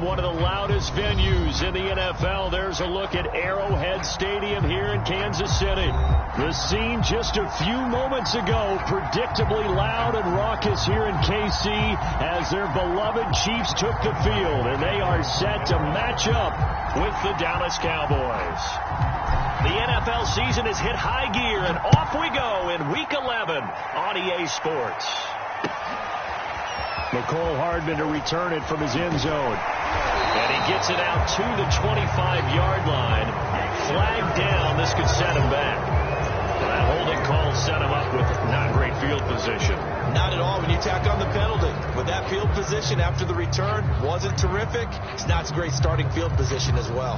one of the loudest venues in the NFL. There's a look at Arrowhead Stadium here in Kansas City. The scene just a few moments ago, predictably loud and raucous here in KC as their beloved Chiefs took the field, and they are set to match up with the Dallas Cowboys. The NFL season has hit high gear, and off we go in Week 11 on EA Sports. McCole Hardman to return it from his end zone. And he gets it out to the 25-yard line. Flag down. This could set him back. That holding call set him up with not great field position. Not at all when you tack on the penalty. With that field position after the return wasn't terrific. It's not a great starting field position as well.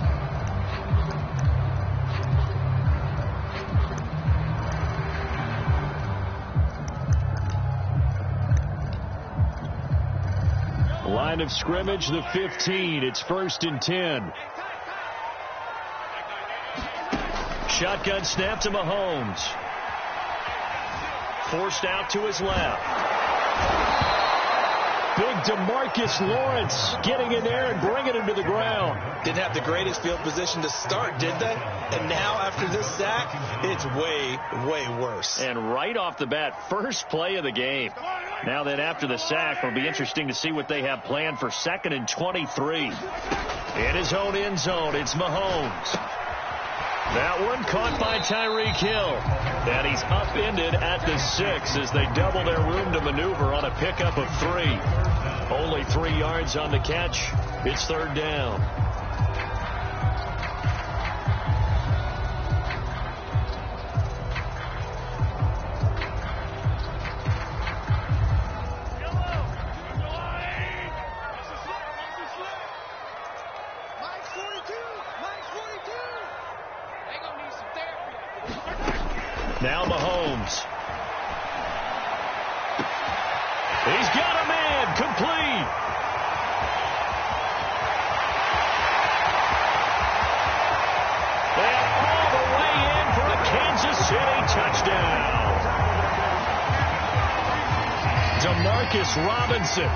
Line of scrimmage, the 15. It's 1st and 10. Shotgun snap to Mahomes. Forced out to his left. Big DeMarcus Lawrence getting in there and bringing him to the ground. Didn't have the greatest field position to start, did they? And now after this sack, it's way, way worse. And right off the bat, first play of the game. Now then, after the sack, it'll be interesting to see what they have planned for 2nd and 23. In his own end zone, it's Mahomes. That one caught by Tyreek Hill. And he's upended at the 6 as they double their room to maneuver on a pickup of 3. Only 3 yards on the catch. It's 3rd down. Now Mahomes. He's got a man. Complete. And all the way in for a Kansas City touchdown. Demarcus Robinson,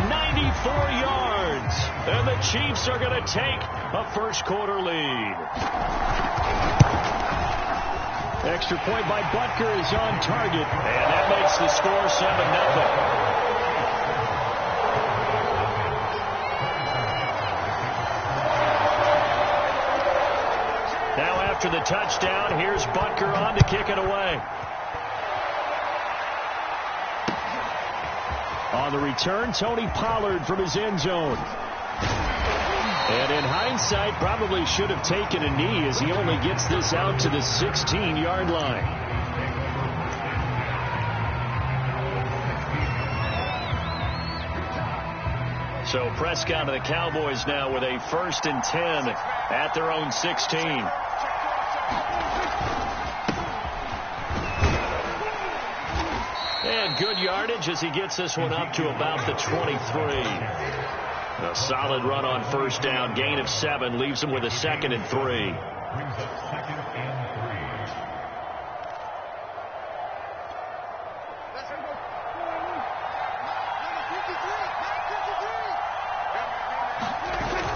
94 yards. And the Chiefs are going to take a first-quarter lead. Extra point by Butker is on target, and that makes the score 7-0. Now after the touchdown, here's Butker on to kick it away. On the return, Tony Pollard from his end zone. And in hindsight, probably should have taken a knee as he only gets this out to the 16-yard line. So Prescott and the Cowboys now with a 1st and 10 at their own 16. And good yardage as he gets this one up to about the 23. A solid run on 1st down. Gain of 7 leaves him with a 2nd and 3.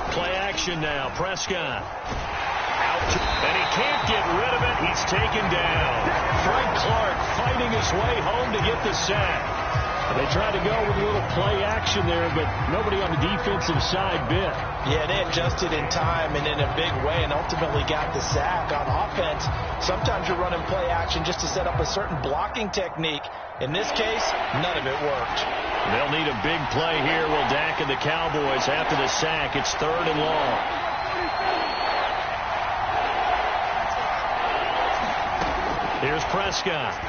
Play action now. Prescott. Out. And he can't get rid of it. He's taken down. Frank Clark fighting his way home to get the sack. They tried to go with a little play action there, but nobody on the defensive side bit. Yeah, they adjusted in time and in a big way and ultimately got the sack. On offense, sometimes you're running play action just to set up a certain blocking technique. In this case, none of it worked. They'll need a big play here, will Dak and the Cowboys after the sack. It's 3rd and long. Here's Prescott.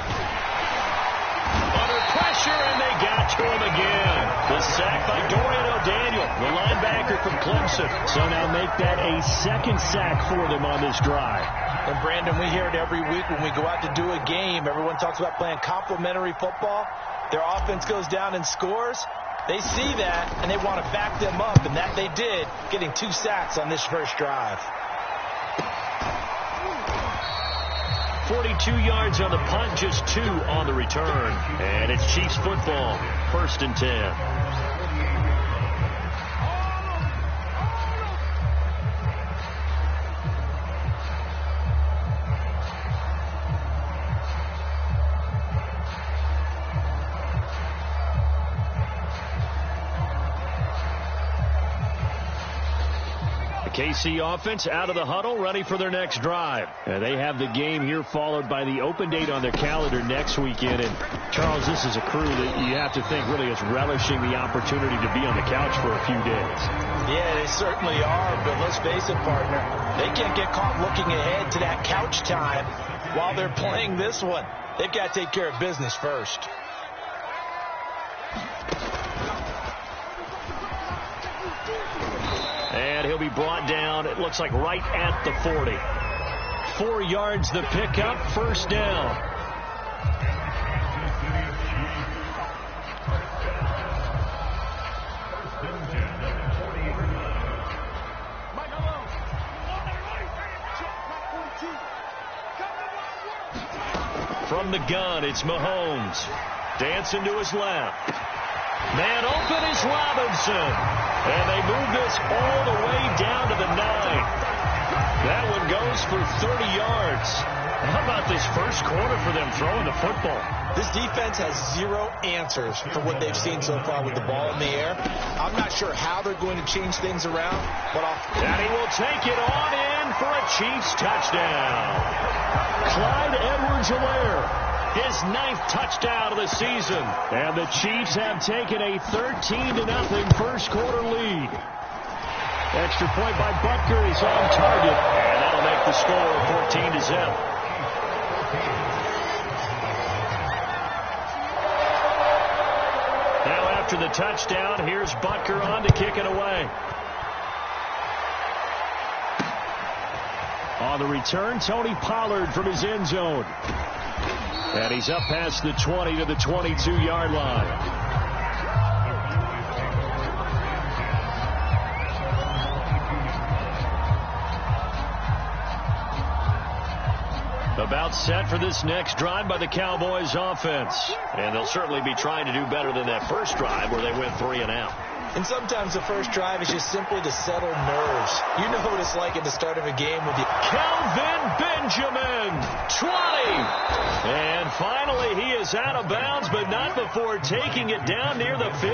Under pressure, and they got to him again. The sack by Dorian O'Daniel, the linebacker from Clemson. So now make that a 2nd sack for them on this drive. And, Brandon, we hear it every week when we go out to do a game. Everyone talks about playing complementary football. Their offense goes down and scores. They see that, and they want to back them up, and that they did, getting 2 sacks on this first drive. 42 yards on the punt, just 2 on the return. And it's Chiefs football, 1st and 10. KC offense out of the huddle, ready for their next drive. They have the game here followed by the open date on their calendar next weekend. And, Charles, this is a crew that you have to think really is relishing the opportunity to be on the couch for a few days. Yeah, they certainly are, but let's face it, partner. They can't get caught looking ahead to that couch time while they're playing this one. They've got to take care of business first. And he'll be brought down, it looks like right at the 40. 4 yards the pickup, first down. From the gun, it's Mahomes. Dancing to his left. Man open is Robinson. And they move this all the way down to the 9. That one goes for 30 yards. How about this first quarter for them throwing the football? This defense has zero answers for what they've seen so far with the ball in the air. I'm not sure how they're going to change things around, but and he will take it on in for a Chiefs touchdown. Clyde Edwards-Helaire. His 9th touchdown of the season. And the Chiefs have taken a 13-0 first quarter lead. Extra point by Butker is on target. And that'll make the score 14-0. Now after the touchdown, here's Butker on to kick it away. On the return, Tony Pollard from his end zone. And he's up past the 20 to the 22-yard line. About set for this next drive by the Cowboys offense. And they'll certainly be trying to do better than that first drive where they went 3 and out. And sometimes the first drive is just simply to settle nerves. You know what it's like at the start of a game with you. Kelvin Benjamin, 20. And finally he is out of bounds, but not before taking it down near the 15.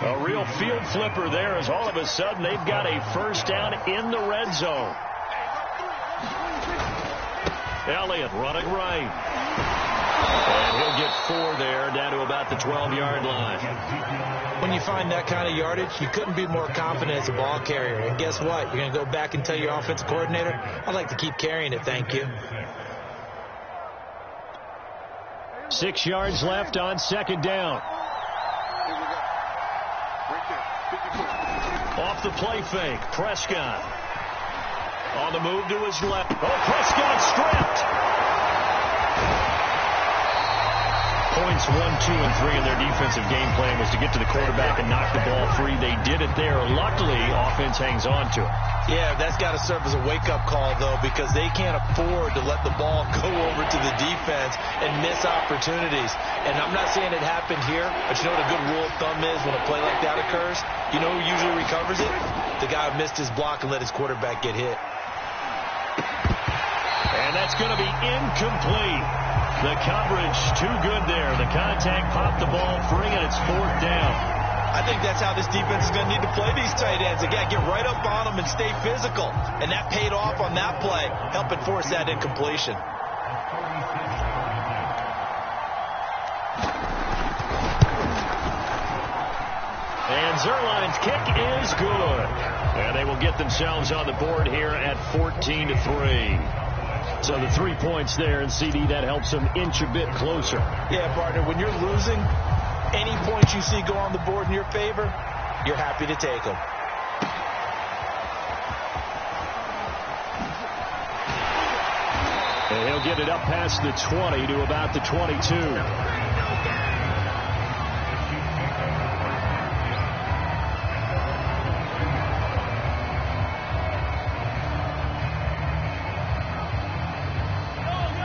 A real field flipper there as all of a sudden they've got a first down in the red zone. Elliott running right. And he'll get 4 there, down to about the 12-yard line. When you find that kind of yardage, you couldn't be more confident as a ball carrier. And guess what? You're going to go back and tell your offensive coordinator, I'd like to keep carrying it, thank you. 6 yards left on second down. Off the play fake, Prescott. On the move to his left. Oh, Prescott stripped. Points 1, 2, and 3 in their defensive game plan was to get to the quarterback and knock the ball free. They did it there. Luckily, offense hangs on to it. Yeah, that's got to serve as a wake-up call, though, because they can't afford to let the ball go over to the defense and miss opportunities. And I'm not saying it happened here, but you know what a good rule of thumb is when a play like that occurs? You know who usually recovers it? The guy who missed his block and let his quarterback get hit. And that's going to be incomplete. The coverage too good there. The contact popped the ball free, and it's 4th down. I think that's how this defense is going to need to play these tight ends. They got to get right up on them and stay physical. And that paid off on that play, helping force that incompletion. And Zerline's kick is good. And they will get themselves on the board here at 14-3. So the 3 points there, and CD, that helps them inch a bit closer. Yeah, partner, when you're losing, any points you see go on the board in your favor, you're happy to take them. And he'll get it up past the 20 to about the 22.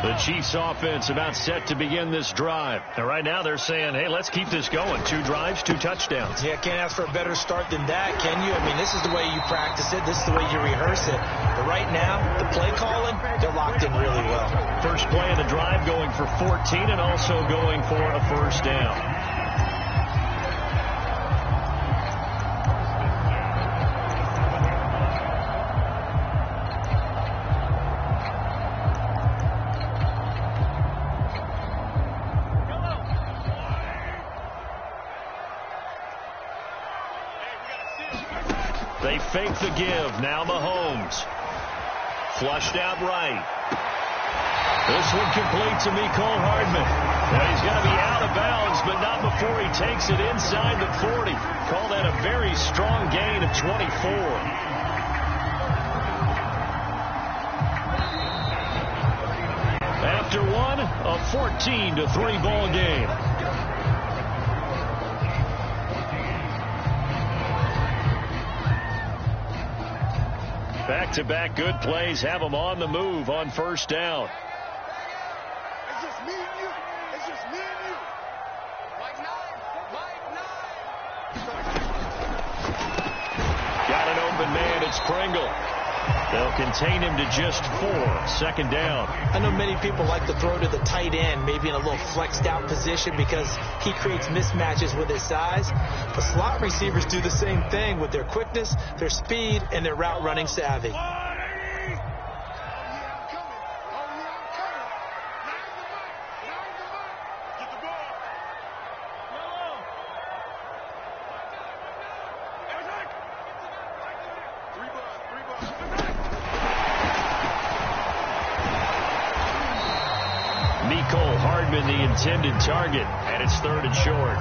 The Chiefs offense about set to begin this drive. And right now they're saying, hey, let's keep this going. 2 drives, 2 touchdowns. Yeah, can't ask for a better start than that, can you? I mean, this is the way you practice it. This is the way you rehearse it. But right now, the play calling, they're locked in really well. First play of the drive going for 14 and also going for a first down. fake the give. Now Mahomes. Flushed out right. This one complete to Mecole Hardman. Now he's got to be out of bounds, but not before he takes it inside the 40. Call that a very strong gain of 24. After one, a 14-3 ball game. Back-to-back good plays have them on the move on first down. It's just me and you. It's just me and you. Like nine. Got an open man. It's Pringle. They'll contain him to just 4. Second down. I know many people like to throw to the tight end, maybe in a little flexed out position because he creates mismatches with his size. But slot receivers do the same thing with their quickness, their speed, and their route running savvy. Mecole Hardman, the intended target, and it's 3rd and short.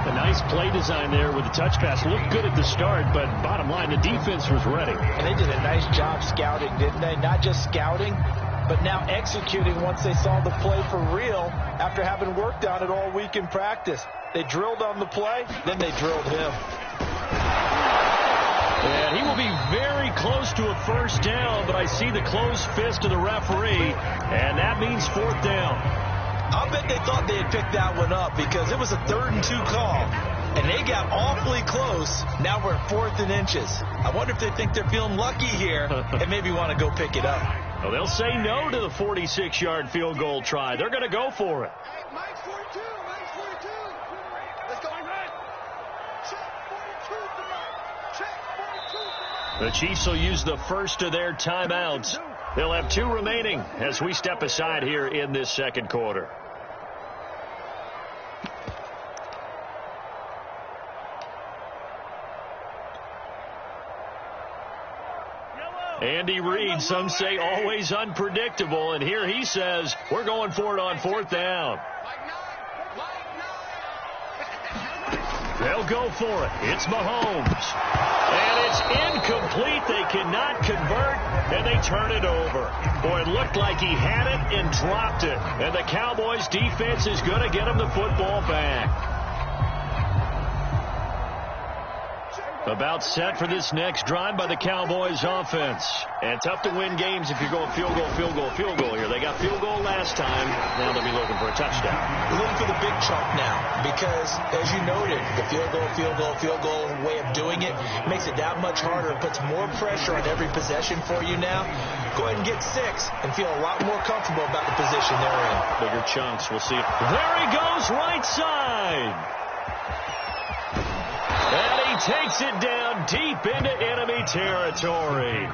A nice play design there with the touch pass. Looked good at the start, but bottom line, the defense was ready. And they did a nice job scouting, didn't they? Not just scouting, but now executing once they saw the play for real after having worked on it all week in practice. They drilled on the play, then they drilled him. And he will be very close to a first down, but I see the closed fist of the referee, and that means 4th down. I'll bet they thought they had picked that one up because it was a 3rd and 2 call, and they got awfully close. Now we're at 4th and inches. I wonder if they think they're feeling lucky here and maybe want to go pick it up. Well, they'll say no to the 46-yard field goal try. They're going to go for it. Hey, Mike's 42. Mike's 42. Let's go. Check 42 for Mike. Check 42 for Mike. The Chiefs will use the first of their timeouts. They'll have 2 remaining as we step aside here in this second quarter. Andy Reid, some say always unpredictable, and here he says we're going for it on 4th down. They'll go for it. It's Mahomes. And it's incomplete. They cannot convert, and they turn it over. Boy, it looked like he had it and dropped it. And the Cowboys defense is going to get him the football back. About set for this next drive by the Cowboys offense. And tough to win games if you're going field goal here. They got field goal last time. Now they'll be looking for a touchdown. We're looking for the big chunk now because, as you noted, the field goal way of doing it makes it that much harder. It puts more pressure on every possession for you now. Go ahead and get 6 and feel a lot more comfortable about the position they're in. Bigger chunks. We'll see. There he goes, right side. And he takes it down deep into enemy territory.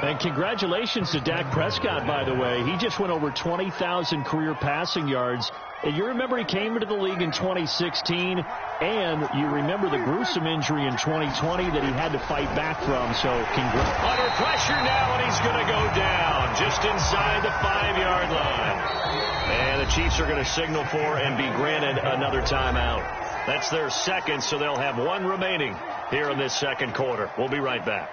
And congratulations to Dak Prescott, by the way. He just went over 20,000 career passing yards. And you remember he came into the league in 2016, and you remember the gruesome injury in 2020 that he had to fight back from. So congrats. Under pressure now, and he's going to go down just inside the 5-yard line. And the Chiefs are going to signal for and be granted another timeout. That's their second, so they'll have 1 remaining here in this second quarter. We'll be right back.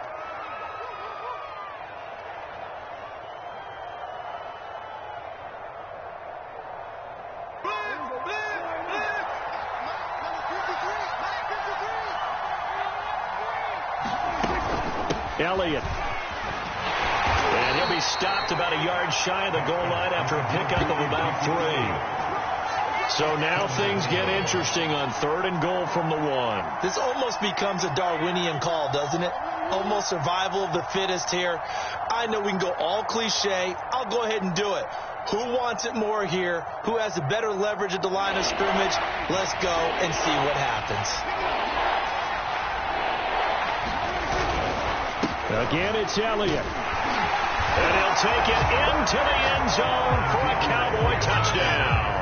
Elliott. And he'll be stopped about a yard shy of the goal line after a pickup of about 3. So now things get interesting on 3rd and goal from the 1. This almost becomes a Darwinian call, doesn't it? Almost survival of the fittest here. I know we can go all cliche. I'll go ahead and do it. Who wants it more here? Who has the better leverage at the line of scrimmage? Let's go and see what happens. Again, it's Elliott. And he'll take it into the end zone for a Cowboy touchdown.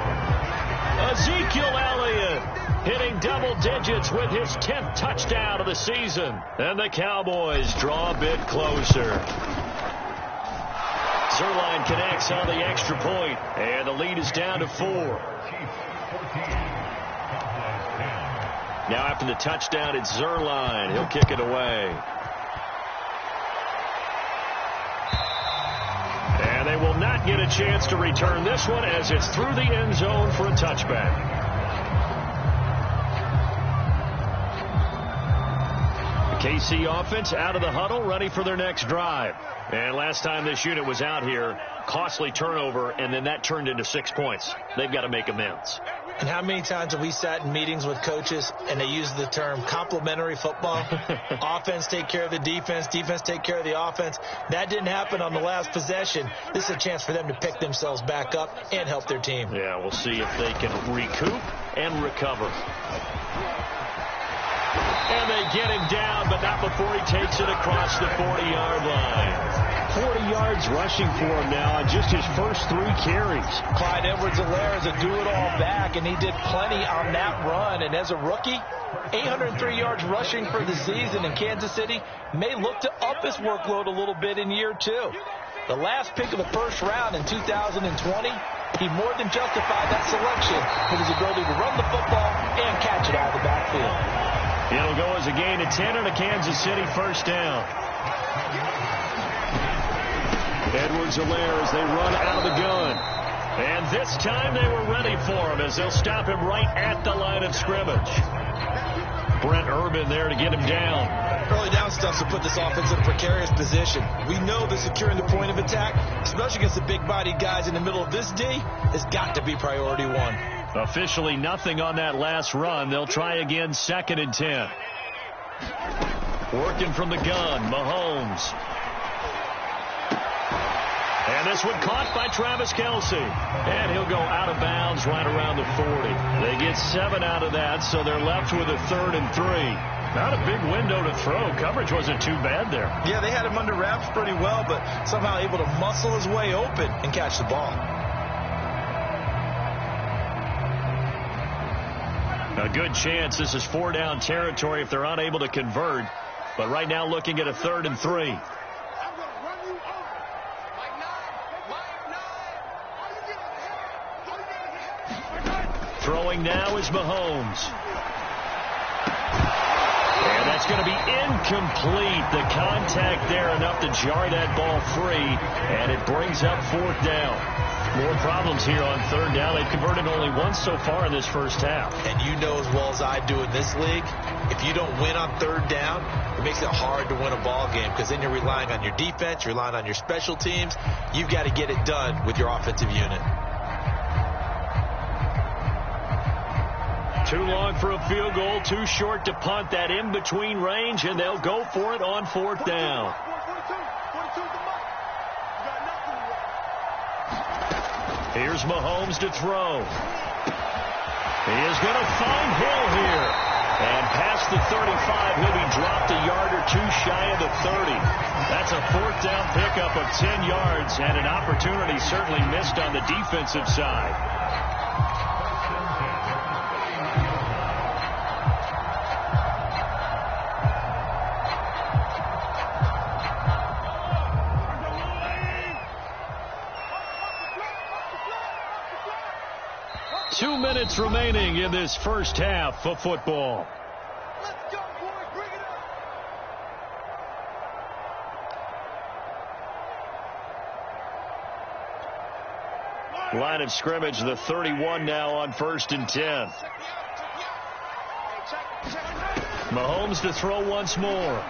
Ezekiel Elliott hitting double digits with his 10th touchdown of the season. And the Cowboys draw a bit closer. Zerline connects on the extra point, and the lead is down to 4. Now after the touchdown, it's Zerline. He'll kick it away. And they will not get a chance to return this one as it's through the end zone for a touchback. The KC offense out of the huddle, ready for their next drive. And last time this unit was out here, costly turnover, and then that turned into 6 points. They've got to make amends. And how many times have we sat in meetings with coaches and they use the term complementary football? Offense take care of the defense, defense take care of the offense. That didn't happen on the last possession. This is a chance for them to pick themselves back up and help their team. Yeah, we'll see if they can recoup and recover. And they get him down, but not before he takes it across the 40-yard line. 40 yards rushing for him now on just his first 3 carries. Clyde Edwards-Helaire is a do-it-all back, and he did plenty on that run. And as a rookie, 803 yards rushing for the season, and Kansas City may look to up his workload a little bit in year 2. The last pick of the first round in 2020, he more than justified that selection with his ability to run the football and catch it out of the backfield. It'll go as a gain of 10 and a Kansas City first down. Edwards-Helaire as they run out of the gun. And this time they were ready for him as they'll stop him right at the line of scrimmage. Brent Urban there to get him down. Early down stuff to put this offense in a precarious position. We know that securing the point of attack, especially against the big-bodied guys in the middle of this D, has got to be priority 1. Officially nothing on that last run. They'll try again 2nd and 10. Working from the gun, Mahomes. And this one caught by Travis Kelce. And he'll go out of bounds right around the 40. They get 7 out of that, so they're left with a 3rd and 3. Not a big window to throw. Coverage wasn't too bad there. Yeah, they had him under wraps pretty well, but somehow able to muscle his way open and catch the ball. A good chance this is 4-down territory if they're unable to convert. But right now looking at a 3rd and 3. Throwing now is Mahomes. And that's going to be incomplete. The contact there enough to jar that ball free. And it brings up 4th down. More problems here on 3rd down. They've converted only once so far in this first half. And you know as well as I do in this league, if you don't win on 3rd down, it makes it hard to win a ball game because then you're relying on your defense, you're relying on your special teams. You've got to get it done with your offensive unit. Too long for a field goal, too short to punt. That in-between range, and they'll go for it on 4th down. Here's Mahomes to throw. He is going to find Hill here. And past the 35, he'll be dropped a yard or 2 shy of the 30. That's a 4th down pickup of 10 yards, and an opportunity certainly missed on the defensive side. Two minutes remaining in this first half of football. Let's go, boys. Bring it up. Line of scrimmage, the 31 now on 1st and 10. Mahomes to throw once more.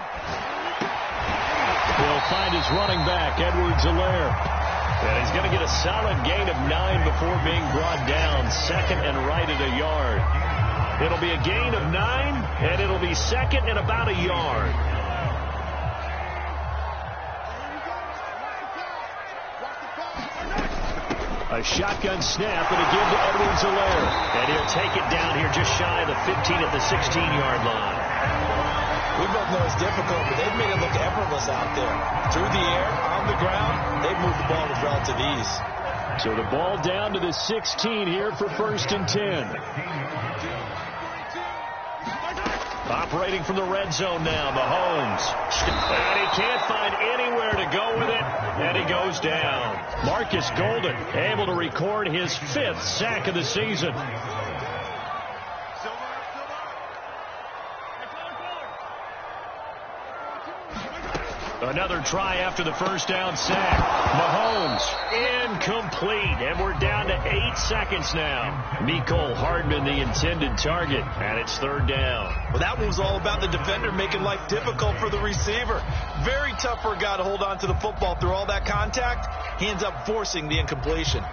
He'll find his running back, Edwards-Helaire. And he's going to get a solid gain of 9 before being brought down. 2nd and right at a yard. It'll be a gain of 9, and it'll be 2nd and about a yard. A shotgun snap and a give to Edwards-Helaire. And he'll take it down here just shy of the 15 at the 16-yard line. We both know it's difficult, but they've made it look effortless out there. Through the air, on the ground, they've moved the ball with relative ease. So the ball down to the 16 here for 1st and 10. Operating from the red zone now, Mahomes. And he can't find anywhere to go with it, and he goes down. Marcus Golden able to record his 5th sack of the season. Another try after the first down sack. Mahomes incomplete, and we're down to 8 seconds now. Mecole Hardman, the intended target, and it's 3rd down. Well, that one was all about the defender making life difficult for the receiver. Very tough for a guy to hold on to the football through all that contact. He ends up forcing the incompletion.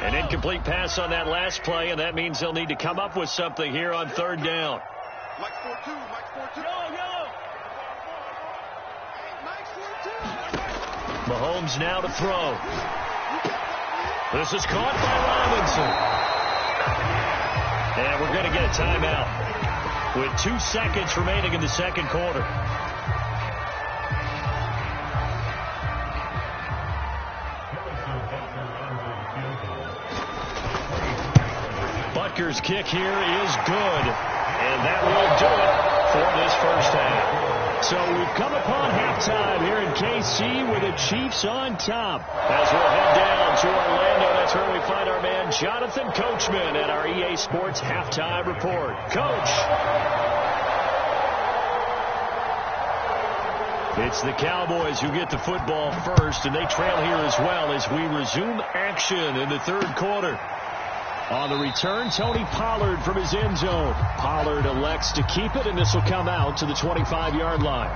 An incomplete pass on that last play, and that means they'll need to come up with something here on 3rd down. Mike 4-2, Mike 4-2. Mike 4-2. Mahomes now to throw. This is caught by Robinson. And we're going to get a timeout with 2 seconds remaining in the 2nd quarter. Butker's kick here is good, and that will do it for this 1st half. So we've come upon halftime here in KC with the Chiefs on top. As we'll head down to Orlando, that's where we find our man Jonathan Coachman at our EA Sports Halftime Report. Coach. It's the Cowboys who get the football first, and they trail here as well as we resume action in the 3rd quarter. On the return, Tony Pollard from his end zone. Pollard elects to keep it, and this will come out to the 25-yard line.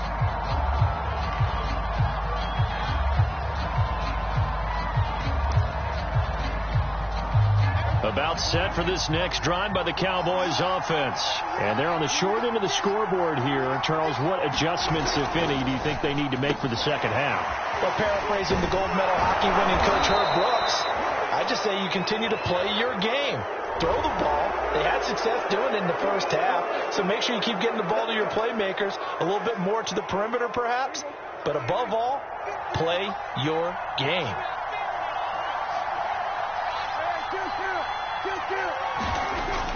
About set for this next drive by the Cowboys offense. And they're on the short end of the scoreboard here. Charles, what adjustments, if any, do you think they need to make for the 2nd half? Well, paraphrasing the gold medal hockey winning coach Herb Brooks, I just say you continue to play your game. Throw the ball. They had success doing it in the 1st half, so make sure you keep getting the ball to your playmakers, a little bit more to the perimeter perhaps, but above all, play your game.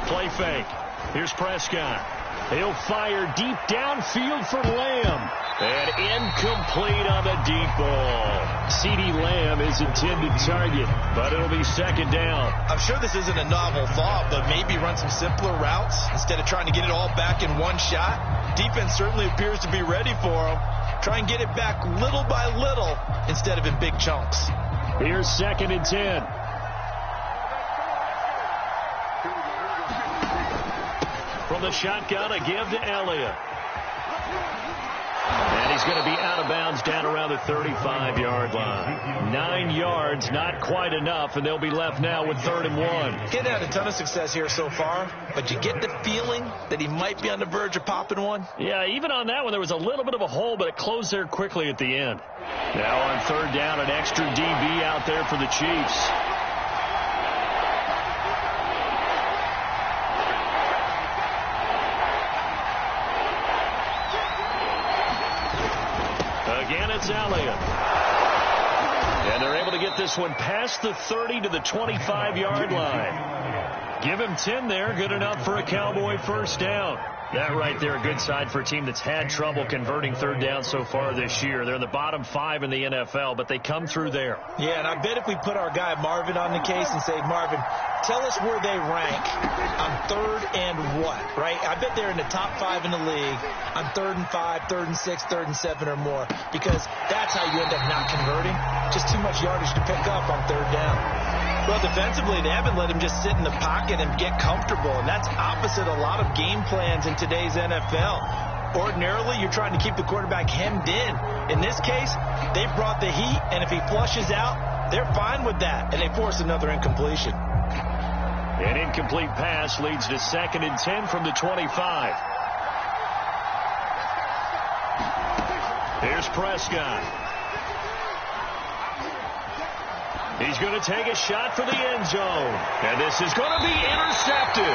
Play fake. Here's Prescott. He'll fire deep downfield for Lamb. And incomplete on the deep ball. CeeDee Lamb is intended target, but it'll be 2nd down. I'm sure this isn't a novel thought, but maybe run some simpler routes instead of trying to get it all back in one shot. Defense certainly appears to be ready for him. Try and get it back little by little instead of in big chunks. Here's 2nd and 10. From the shotgun, a give to Elliott. And he's going to be out of bounds down around the 35-yard line. 9 yards, not quite enough, and they'll be left now with 3rd and 1. He's had a ton of success here so far, but you get the feeling that he might be on the verge of popping one. Yeah, even on that one, there was a little bit of a hole, but it closed there quickly at the end. Now on 3rd down, an extra DB out there for the Chiefs. Again, it's Elliott. And they're able to get this one past the 30 to the 25-yard line. Give him 10 there. Good enough for a Cowboy 1st down. That right there, a good side for a team that's had trouble converting 3rd down so far this year. They're in the bottom 5 in the NFL, but they come through there. Yeah, and I bet if we put our guy Marvin on the case and say, Marvin, tell us where they rank on 3rd and what, right? I bet they're in the top 5 in the league on 3rd and 5, 3rd and 6, 3rd and 7 or more, because that's how you end up not converting. Just too much yardage to pick up on 3rd down. Well, defensively, they haven't let him just sit in the pocket and get comfortable, and that's opposite a lot of game plans in today's NFL. Ordinarily, you're trying to keep the quarterback hemmed in. In this case, they brought the heat, and if he flushes out, they're fine with that, and they force another incompletion. An incomplete pass leads to 2nd and 10 from the 25. Here's Prescott. He's going to take a shot for the end zone. And this is going to be intercepted.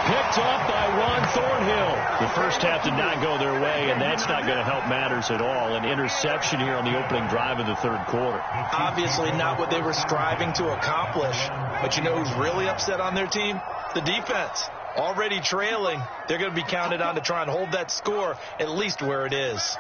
Picked up by Ron Thornhill. The first half did not go their way, and that's not going to help matters at all. An interception here on the opening drive of the third quarter. Obviously not what they were striving to accomplish. But you know who's really upset on their team? The defense. Already trailing. They're going to be counted on to try and hold that score at least where it is.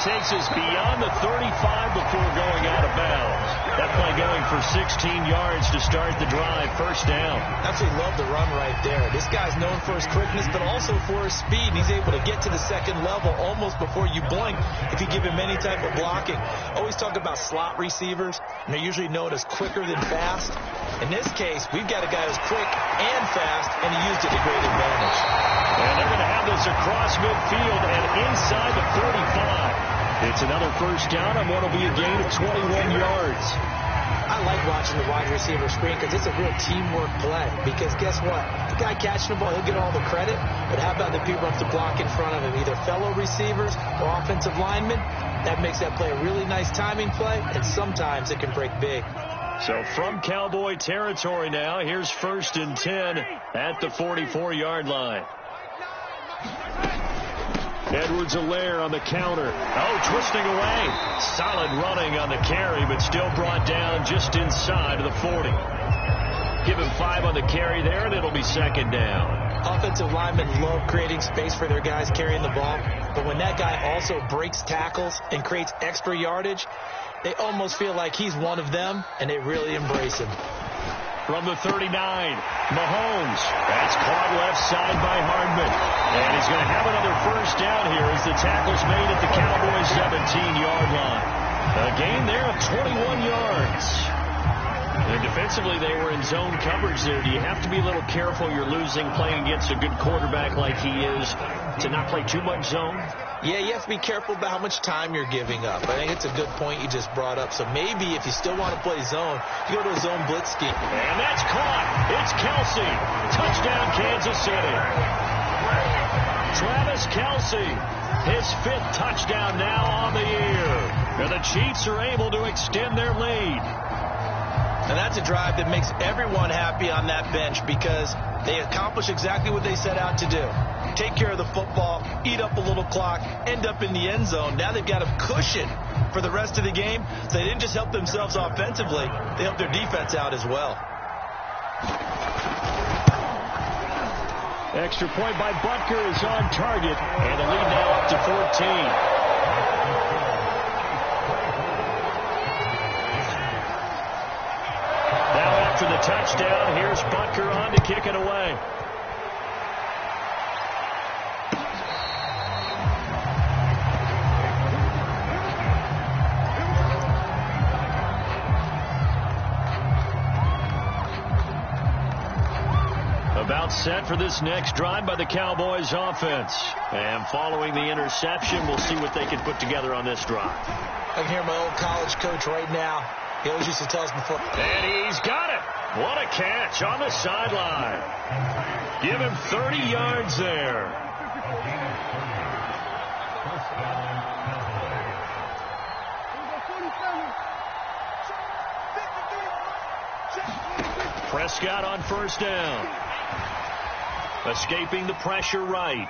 Takes us beyond the 35 before going out of bounds. That play going for 16 yards to start the drive. First down. Absolutely love the run right there. This guy's known for his quickness, but also for his speed. He's able to get to the second level almost before you blink if you give him any type of blocking. Always talk about slot receivers, and they're usually known as quicker than fast. In this case, we've got a guy who's quick and fast, and he used it to great advantage. And they're going to have this across midfield and inside the 45. It's another first down on what will be a gain of 21 yards. I like watching the wide receiver screen because it's a real teamwork play. Because guess what? The guy catching the ball, he'll get all the credit. But how about the people who have to block in front of him, either fellow receivers or offensive linemen? That makes that play a really nice timing play, and sometimes it can break big. So from Cowboy territory now, here's 1st and 10 at the 44-yard line. Edwards-Helaire on the counter. Oh, twisting away. Solid running on the carry, but still brought down just inside of the 40. Give him 5 on the carry there, and it'll be second down. Offensive linemen love creating space for their guys carrying the ball, but when that guy also breaks tackles and creates extra yardage, they almost feel like he's one of them, and they really embrace him. From the 39, Mahomes. That's caught left side by Hardman. And he's going to have another first down here as the tackle's made at the Cowboys' 17-yard line. A gain there of 21 yards. And defensively, they were in zone coverage there. Do you have to be a little careful? You're losing playing against a good quarterback like he is to not play too much zone? Yeah, you have to be careful about how much time you're giving up. I think it's a good point you just brought up. So maybe if you still want to play zone, you go to a zone blitz scheme. And that's caught. It's Kelsey. Touchdown, Kansas City. Travis Kelsey, his 5th touchdown now on the year. And the Chiefs are able to extend their lead. And that's a drive that makes everyone happy on that bench because they accomplish exactly what they set out to do. Take care of the football, eat up a little clock, end up in the end zone. Now they've got a cushion for the rest of the game. So they didn't just help themselves offensively, they helped their defense out as well. Extra point by Butker is on target, and the lead now up to 14. After the touchdown, here's Butker on to kick it away. About set for this next drive by the Cowboys offense. And following the interception, we'll see what they can put together on this drive. I can hear my old college coach right now. He always used to tell us before. And he's got it. What a catch on the sideline. Give him 30 yards there. Prescott on first down. Escaping the pressure right.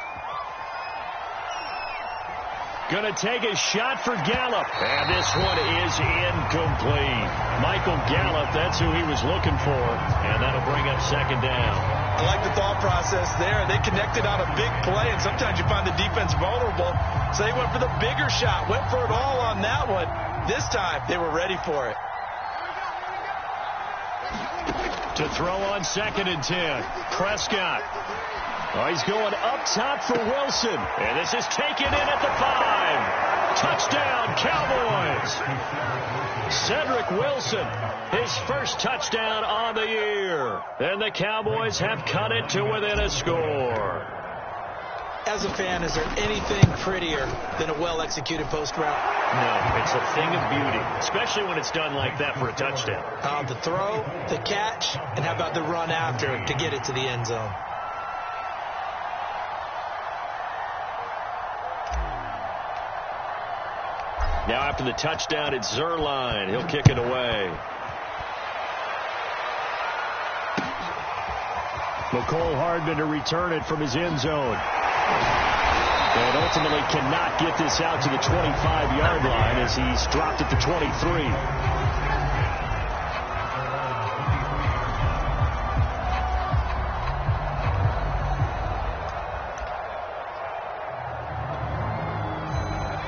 Going to take a shot for Gallup. And this one is incomplete. Michael Gallup, that's who he was looking for. And that'll bring up second down. I like the thought process there. They connected on a big play, and sometimes you find the defense vulnerable. So they went for the bigger shot, went for it all on that one. This time, they were ready for it. To throw on 2nd and 10. Prescott. Oh, he's going up top for Wilson. And this is taken in at the 5. Touchdown, Cowboys. Cedric Wilson, his first touchdown on the year. And the Cowboys have cut it to within a score. As a fan, is there anything prettier than a well-executed post route? No, it's a thing of beauty, especially when it's done like that for a touchdown. The throw, the catch, and how about the run after to get it to the end zone? Now after the touchdown, it's Zerline. He'll kick it away. McCole Hardman to return it from his end zone. And ultimately cannot get this out to the 25-yard line as he's dropped at the 23.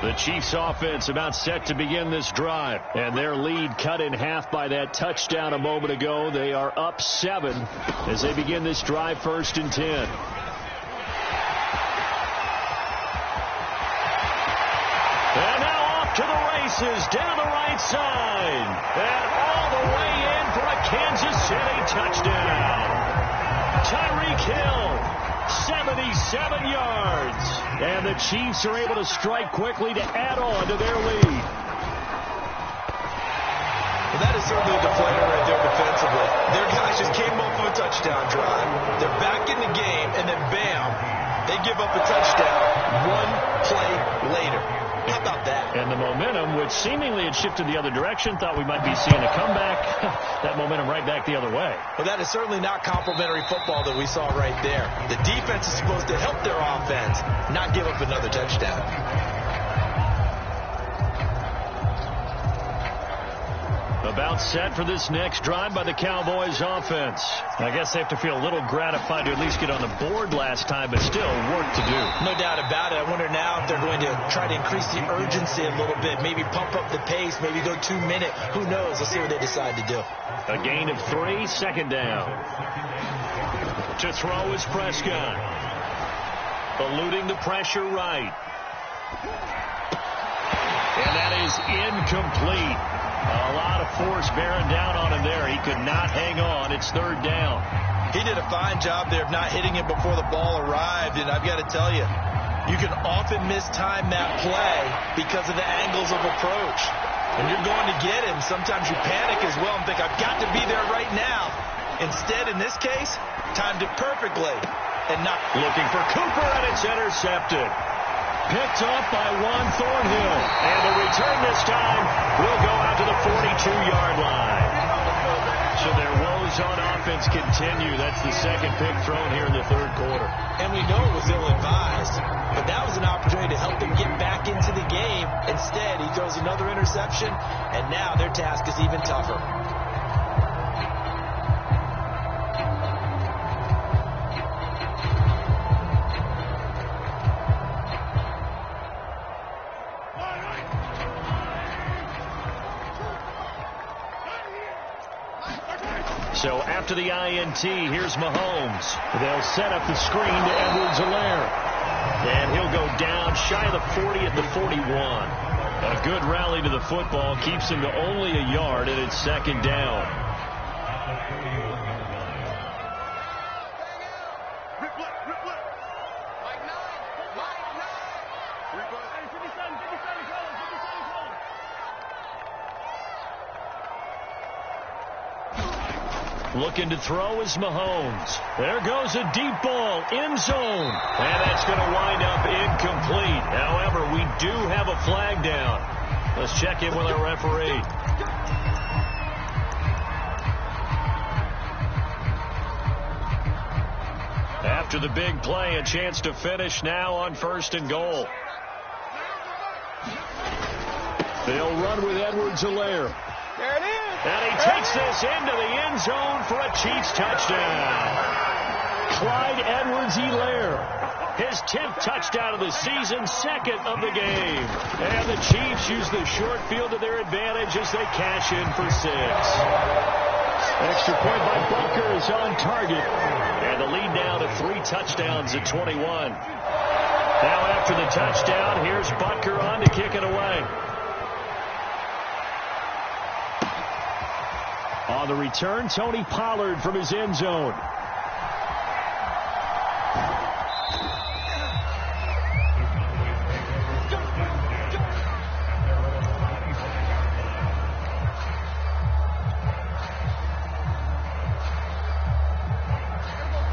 The Chiefs offense about set to begin this drive, and their lead cut in half by that touchdown a moment ago. They are up 7 as they begin this drive, 1st and 10. And now off to the races down the right side, and all the way in for a Kansas City touchdown. Tyreek Hill, 77 yards. And the Chiefs are able to strike quickly to add on to their lead. Well, that is certainly a deflator right there defensively. Their guys just came off of a touchdown drive. They're back in the game, and then bam, they give up a touchdown 1 play later. How about that? And the momentum, which seemingly had shifted the other direction, thought we might be seeing a comeback. That momentum right back the other way. Well, that is certainly not complimentary football that we saw right there. The defense is supposed to help their offense, not give up another touchdown. About set for this next drive by the Cowboys offense. I guess they have to feel a little gratified to at least get on the board last time, but still work to do. No doubt about it. I wonder now if they're going to try to increase the urgency a little bit, maybe pump up the pace, maybe go 2-minute. Who knows? Let's see what they decide to do. A gain of 3, 2nd down. To throw is Prescott. Eluding the pressure right. And that is incomplete. A lot of force bearing down on him there. He could not hang on. It's 3rd down. He did a fine job there of not hitting it before the ball arrived. And I've got to tell you, you can often mistime that play because of the angles of approach. When you're going to get him, sometimes you panic as well and think, I've got to be there right now. Instead, in this case, timed it perfectly. And not looking for Cooper, and it's intercepted. Picked off by Juan Thornhill. And the return this time will go out to the 42-yard line. So their woes on offense continue. That's the 2nd pick thrown here in the 3rd quarter. And we know it was ill-advised. But that was an opportunity to help them get back into the game. Instead, he throws another interception, and now their task is even tougher. So after the INT, here's Mahomes. They'll set up the screen to Edwards-Helaire. And he'll go down shy of the 40 at the 41. A good rally to the football keeps him to only a yard, and it's 2nd down. Looking to throw is Mahomes. There goes a deep ball, end zone. And that's going to wind up incomplete. However, we do have a flag down. Let's check in with our referee. After the big play, a chance to finish now on 1st and goal. They'll run with Edwards-Helaire. There it is. And he takes this into the end zone for a Chiefs touchdown. Clyde Edwards-Helaire, his 10th touchdown of the season, 2nd of the game. And the Chiefs use the short field to their advantage as they cash in for 6. Extra point by Butker is on target. And the lead now to 3 touchdowns at 21. Now after the touchdown, here's Butker on to kick it away. On the return, Tony Pollard from his end zone.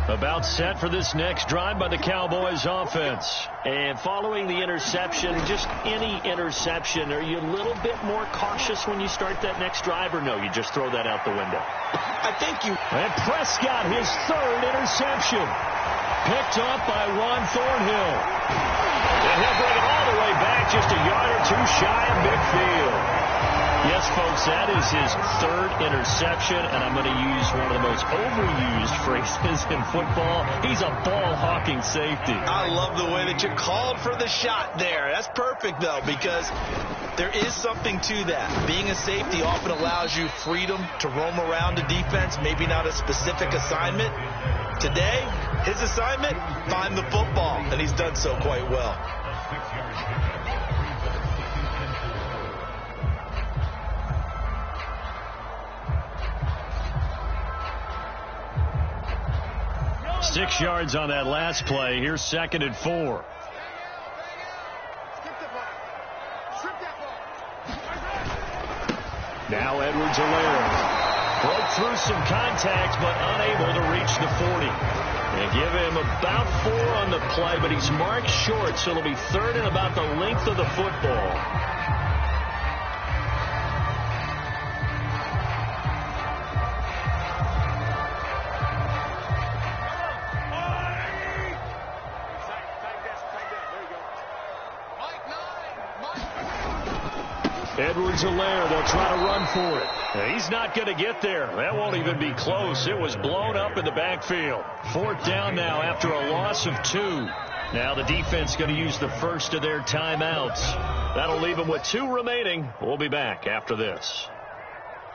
About set for this next drive by the Cowboys offense. And following the interception, just any interception, are you a little bit more cautious when you start that next drive, or no, you just throw that out the window? I think you... And Prescott, his third interception. Picked up by Juan Thornhill. And he'll bring it all the way back, just a yard or two shy of midfield. Yes, folks, that is his third interception, and I'm going to use one of the most overused phrases in football. He's a ball-hawking safety. I love the way that you called for the shot there. That's perfect, though, because there is something to that. Being a safety often allows you freedom to roam around the defense, maybe not a specific assignment. Today, his assignment, find the football, and he's done so quite well. Six yards on that last play. Here's 2nd and 4. Now Edwards-Helaire broke through some contact, but unable to reach the 40. They give him about 4 on the play, but he's marked short, so it'll be 3rd and about the length of the football. Edwards-Helaire, they'll try to run for it. He's not going to get there. That won't even be close. It was blown up in the backfield. 4th down now after a loss of 2. Now the defense going to use the first of their timeouts. That'll leave them with 2 remaining. We'll be back after this.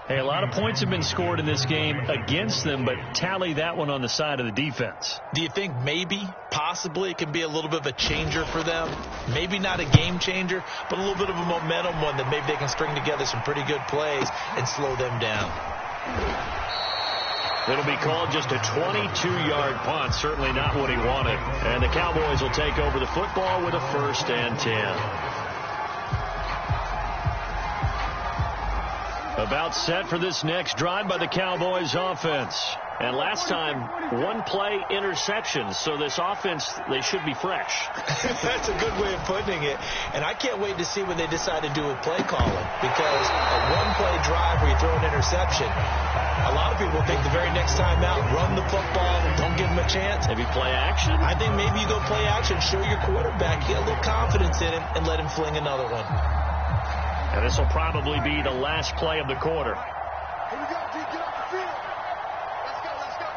Hey, a lot of points have been scored in this game against them, but tally that one on the side of the defense. Do you think maybe, possibly, it can be a little bit of a changer for them? Maybe not a game changer, but a little bit of a momentum one that maybe they can string together some pretty good plays and slow them down. It'll be called just a 22-yard punt, certainly not what he wanted. And the Cowboys will take over the football with a 1st and 10. About set for this next drive by the Cowboys offense. And last time, 1-play interceptions, so this offense, they should be fresh. That's a good way of putting it. And I can't wait to see what they decide to do with play calling, because a 1-play drive where you throw an interception, a lot of people think the very next time out, run the football, don't give them a chance. Maybe play action? I think maybe you go play action, show your quarterback, get a little confidence in him, and let him fling another one. And this will probably be the last play of the quarter. Here we go, G, get off the field. Let's go, let's go.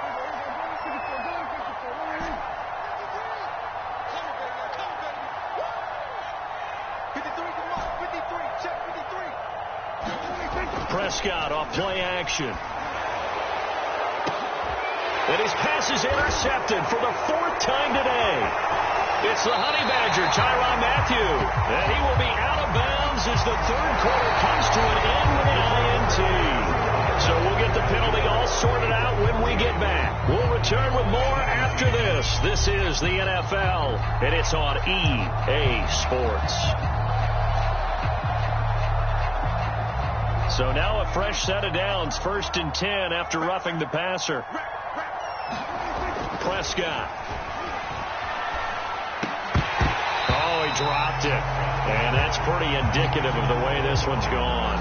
Prescott off play action. And his pass is intercepted for the 4th time today. It's the Honey Badger, Tyrann Mathieu. And he will be out of bounds as the 3rd quarter comes to an end with an INT. So we'll get the penalty all sorted out when we get back. We'll return with more after this. This is the NFL, and it's on EA Sports. So now a fresh set of downs, 1st and 10 after roughing the passer. Prescott. Oh, he dropped it. And that's pretty indicative of the way this one's gone.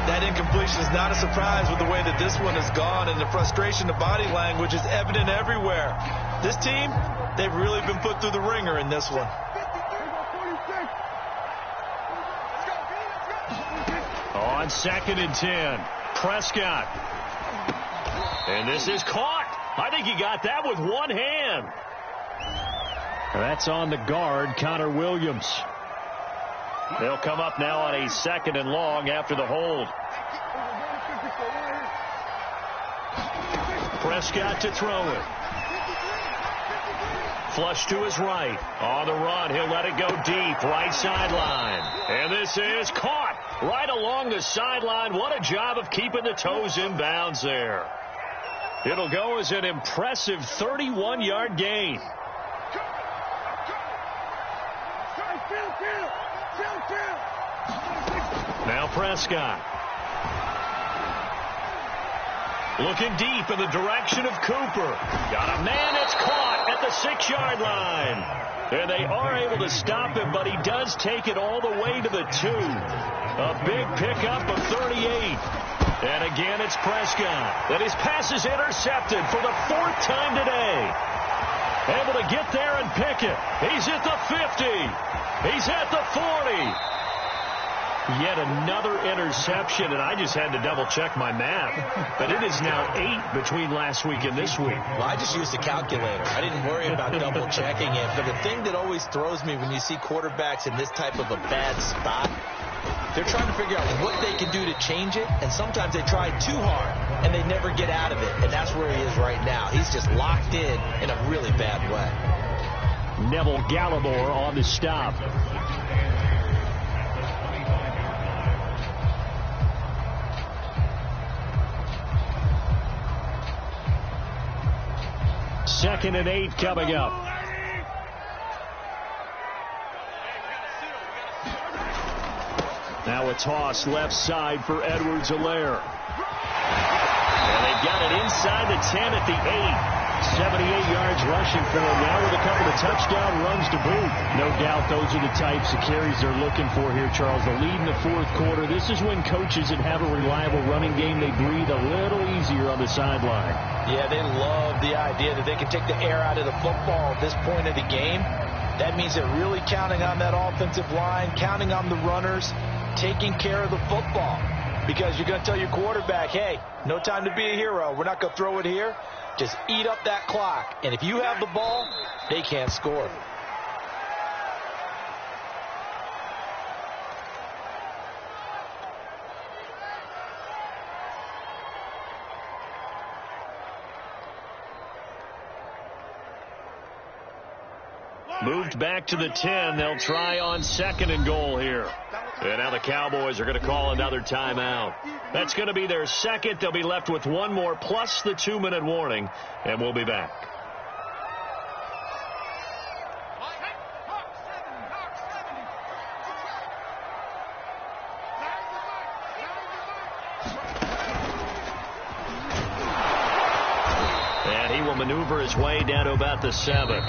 That incompletion is not a surprise with the way that this one has gone, and the frustration, the body language is evident everywhere. This team, they've really been put through the ringer in this one. On 2nd and 10, Prescott. And this is caught. I think he got that with one hand. That's on the guard, Connor Williams. They'll come up now on a 2nd and long after the hold. Prescott to throw it. Flush to his right. On the run, he'll let it go deep, right sideline. And this is caught right along the sideline. What a job of keeping the toes in bounds there. It'll go as an impressive 31-yard gain. Now Prescott. Looking deep in the direction of Cooper. Got a man that's caught at the 6-yard line. And they are able to stop him, but he does take it all the way to the 2. A big pickup of 38. And again, it's Prescott. And his pass is intercepted for the 4th time today. Able to get there and pick it. He's at the 50. He's at the 40. Yet another interception, and I just had to double-check my math. But it is now 8 between last week and this week. Well, I just used a calculator. I didn't worry about double-checking it. But the thing that always throws me when you see quarterbacks in this type of a bad spot, they're trying to figure out what they can do to change it, and sometimes they try too hard, and they never get out of it. And that's where he is right now. He's just locked in a really bad way. Neville Gallimore on the stop. Second and 8 coming up. Now a toss left side for Edwards-Helaire. And they've got it inside the 10 at the 8. 78 yards rushing for him now with a couple of touchdown runs to boot. No doubt those are the types of carries they're looking for here, Charles. The lead in the 4th quarter. This is when coaches that have a reliable running game, they breathe a little easier on the sideline. Yeah, they love the idea that they can take the air out of the football at this point of the game. That means they're really counting on that offensive line, counting on the runners, taking care of the football. Because you're going to tell your quarterback, hey, no time to be a hero. We're not going to throw it here. Just eat up that clock. And if you have the ball, they can't score. Moved back to the 10. They'll try on 2nd and goal here. And now the Cowboys are going to call another timeout. That's going to be their 2nd. They'll be left with one more plus the 2-minute warning. And we'll be back. And he will maneuver his way down to about the 7.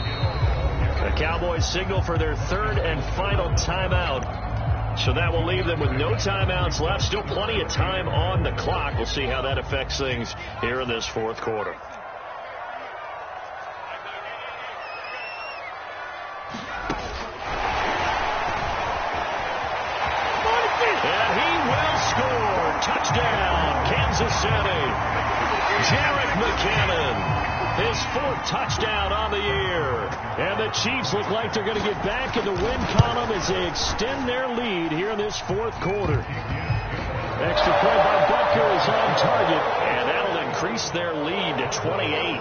The Cowboys signal for their 3rd and final timeout. So that will leave them with no timeouts left. Still plenty of time on the clock. We'll see how that affects things here in this 4th quarter. And he will score. Touchdown, Kansas City. Jerick McKinnon. His 4th touchdown on the year. And the Chiefs look like they're going to get back in the win column as they extend their lead here in this 4th quarter. Extra point by Butker is on target, and that'll increase their lead to 28.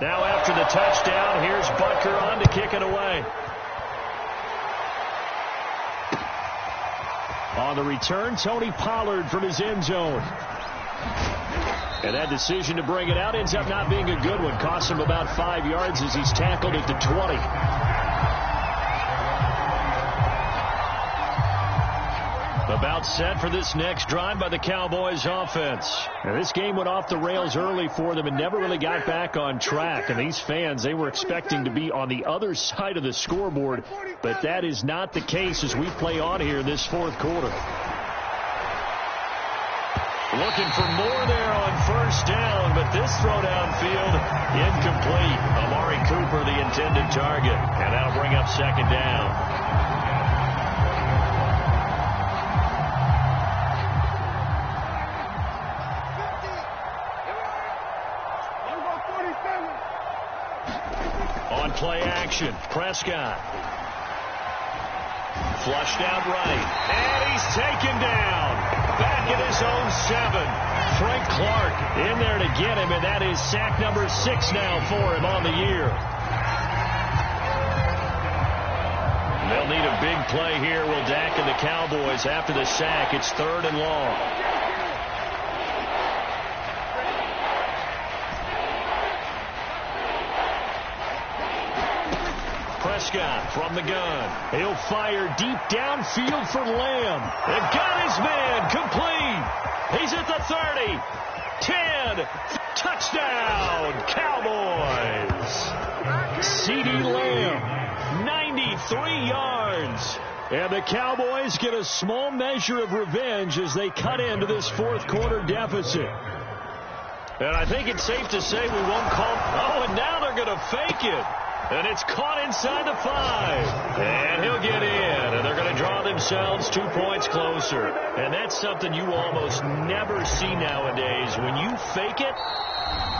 Now after the touchdown, here's Butker on to kick it away. On the return, Tony Pollard from his end zone. And that decision to bring it out ends up not being a good one. Costs him about 5 yards as he's tackled at the 20. About set for this next drive by the Cowboys offense. Now, this game went off the rails early for them and never really got back on track. And these fans, they were expecting to be on the other side of the scoreboard. But that is not the case as we play on here in this 4th quarter. Looking for more there on 1st down, but this throw downfield incomplete. Amari Cooper, the intended target, and that'll bring up 2nd down. On play action, Prescott. Flushed out right, and he's taken down. Back at his own 7. Frank Clark in there to get him, and that is sack number 6 now for him on the year. They'll need a big play here, will Dak and the Cowboys after the sack. It's 3rd and long. Prescott from the gun. He'll fire deep downfield for Lamb. They've got his man complete. He's at the 30. 10. Touchdown, Cowboys. CeeDee Lamb, 93 yards. And the Cowboys get a small measure of revenge as they cut into this fourth quarter deficit. And I think it's safe to say we won't call. Oh, and now they're going to fake it. And it's caught inside the 5. And he'll get in. And they're going to draw themselves 2 points closer. And that's something you almost never see nowadays. When you fake it,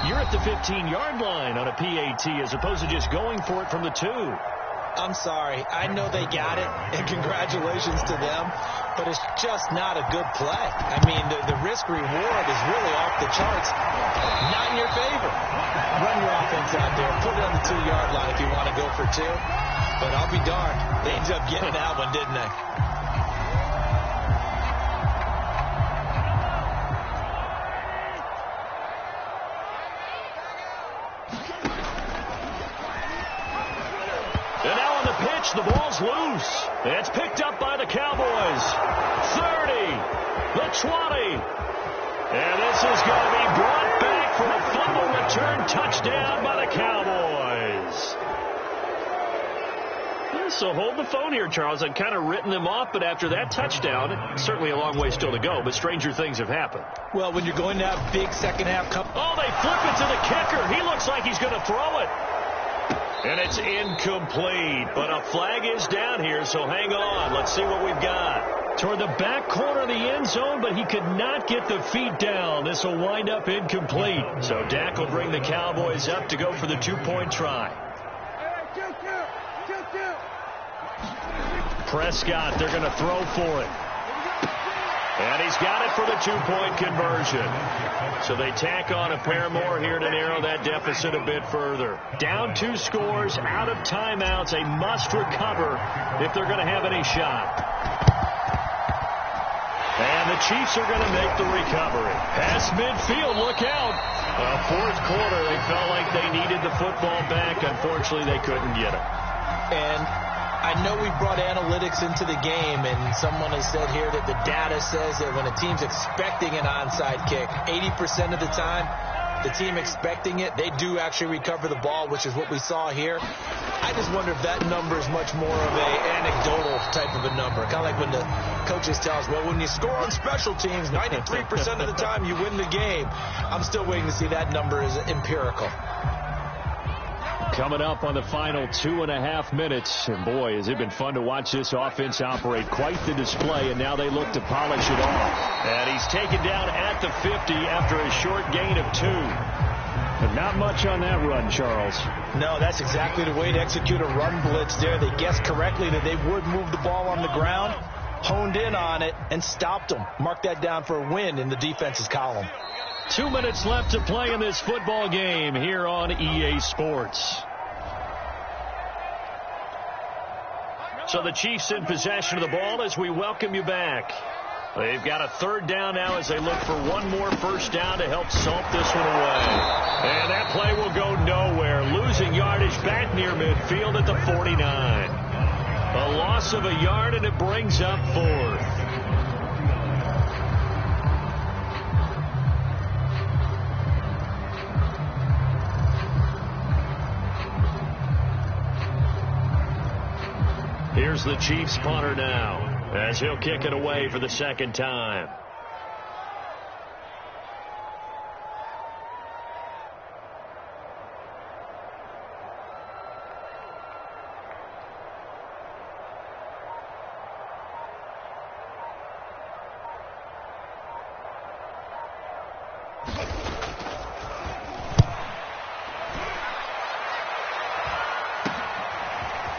you're at the 15-yard line on a PAT as opposed to just going for it from the 2. I'm sorry. I know they got it, and congratulations to them, but it's just not a good play. I mean, the risk-reward is really off the charts. Not in your favor. Run your offense out there. Put it on the 2-yard line if you want to go for 2. But I'll be darned. They ended up getting that one, didn't they? And now on the pitch, the ball's loose. It's picked up by the Cowboys. 30, the 20. And this is going to be brought back for a fumble return touchdown by the Cowboys. So hold the phone here, Charles. I'd kind of written them off, but after that touchdown, certainly a long way still to go, but stranger things have happened. Well, when you're going to have big second-half... Oh, they flip it to the kicker. He looks like he's going to throw it. And it's incomplete, but a flag is down here, so hang on. Let's see what we've got. Toward the back corner of the end zone, but he could not get the feet down. This will wind up incomplete. So Dak will bring the Cowboys up to go for the 2-point try. Prescott, they're going to throw for it. And he's got it for the 2-point conversion. So they tack on a pair more here to narrow that deficit a bit further. Down 2 scores, out of timeouts, a must recover if they're going to have any shot. And the Chiefs are going to make the recovery. Past midfield, look out. Fourth quarter, they felt like they needed the football back. Unfortunately, they couldn't get it. And I know we brought analytics into the game, and someone has said here that the data says that when a team's expecting an onside kick, 80% of the time, the team expecting it, they do actually recover the ball, which is what we saw here. I just wonder if that number is much more of a anecdotal type of a number. Kind of like when the coaches tell us, well, when you score on special teams, 93% of the time you win the game. I'm still waiting to see that number is empirical. Coming up on the final 2.5 minutes. And boy, has it been fun to watch this offense operate. Quite the display, and now they look to polish it off. And he's taken down at the 50 after a short gain of 2. But not much on that run, Charles. No, that's exactly the way to execute a run blitz there. They guessed correctly that they would move the ball on the ground, honed in on it, and stopped them. Mark that down for a win in the defense's column. 2 minutes left to play in this football game here on EA Sports. So the Chiefs in possession of the ball as we welcome you back. They've got a 3rd down now as they look for one more first down to help salt this one away. And that play will go nowhere. Losing yardage back near midfield at the 49. A loss of a yard, and it brings up 4th. Here's the Chiefs punter now as he'll kick it away for the 2nd time.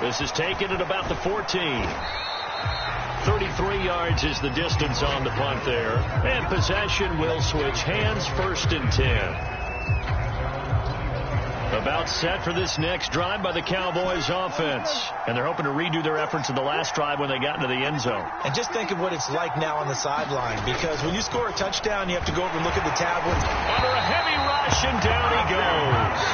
This is taken at about the 14. 33 yards is the distance on the punt there. And possession will switch hands, 1st and 10. About set for this next drive by the Cowboys offense. And they're hoping to redo their efforts in the last drive when they got into the end zone. And just think of what it's like now on the sideline, because when you score a touchdown, you have to go over and look at the tablets. Under a heavy rush, and down he goes.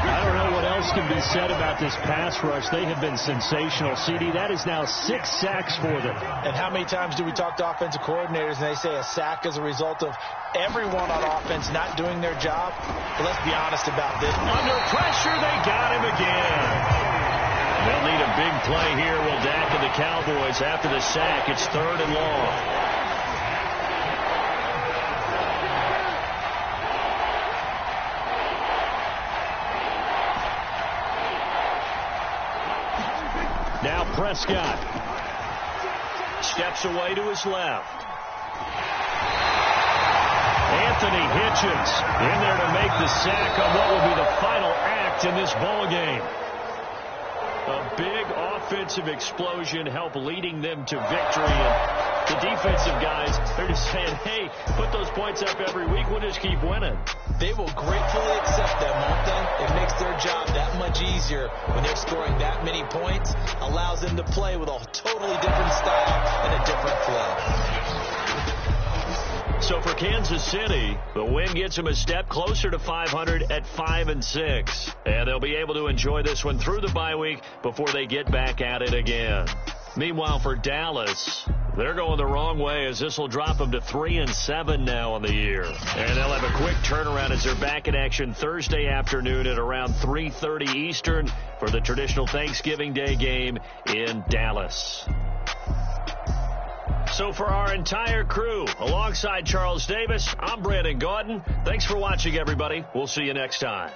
I don't know what else can be said about this pass rush. They have been sensational. CD, that is now 6 sacks for them. And how many times do we talk to offensive coordinators and they say a sack is a result of everyone on offense not doing their job? But let's be honest about this. Under pressure, they got him again. They'll need a big play here. Will Dak and the Cowboys after the sack. It's 3rd and long. Now Prescott steps away to his left. Anthony Hitchens in there to make the sack on what will be the final act in this ball game. A big offensive explosion helped leading them to victory. And the defensive guys, they're just saying, hey, put those points up every week. We'll just keep winning. They will gratefully accept them, won't they? It makes their job that much easier when they're scoring that many points. Allows them to play with a totally different style and a different flow. So for Kansas City, the win gets them a step closer to 500 at 5-6. And they'll be able to enjoy this one through the bye week before they get back at it again. Meanwhile, for Dallas, they're going the wrong way as this will drop them to 3-7 now on the year. And they'll have a quick turnaround as they're back in action Thursday afternoon at around 3:30 Eastern for the traditional Thanksgiving Day game in Dallas. So for our entire crew, alongside Charles Davis, I'm Brandon Gaudin. Thanks for watching, everybody. We'll see you next time.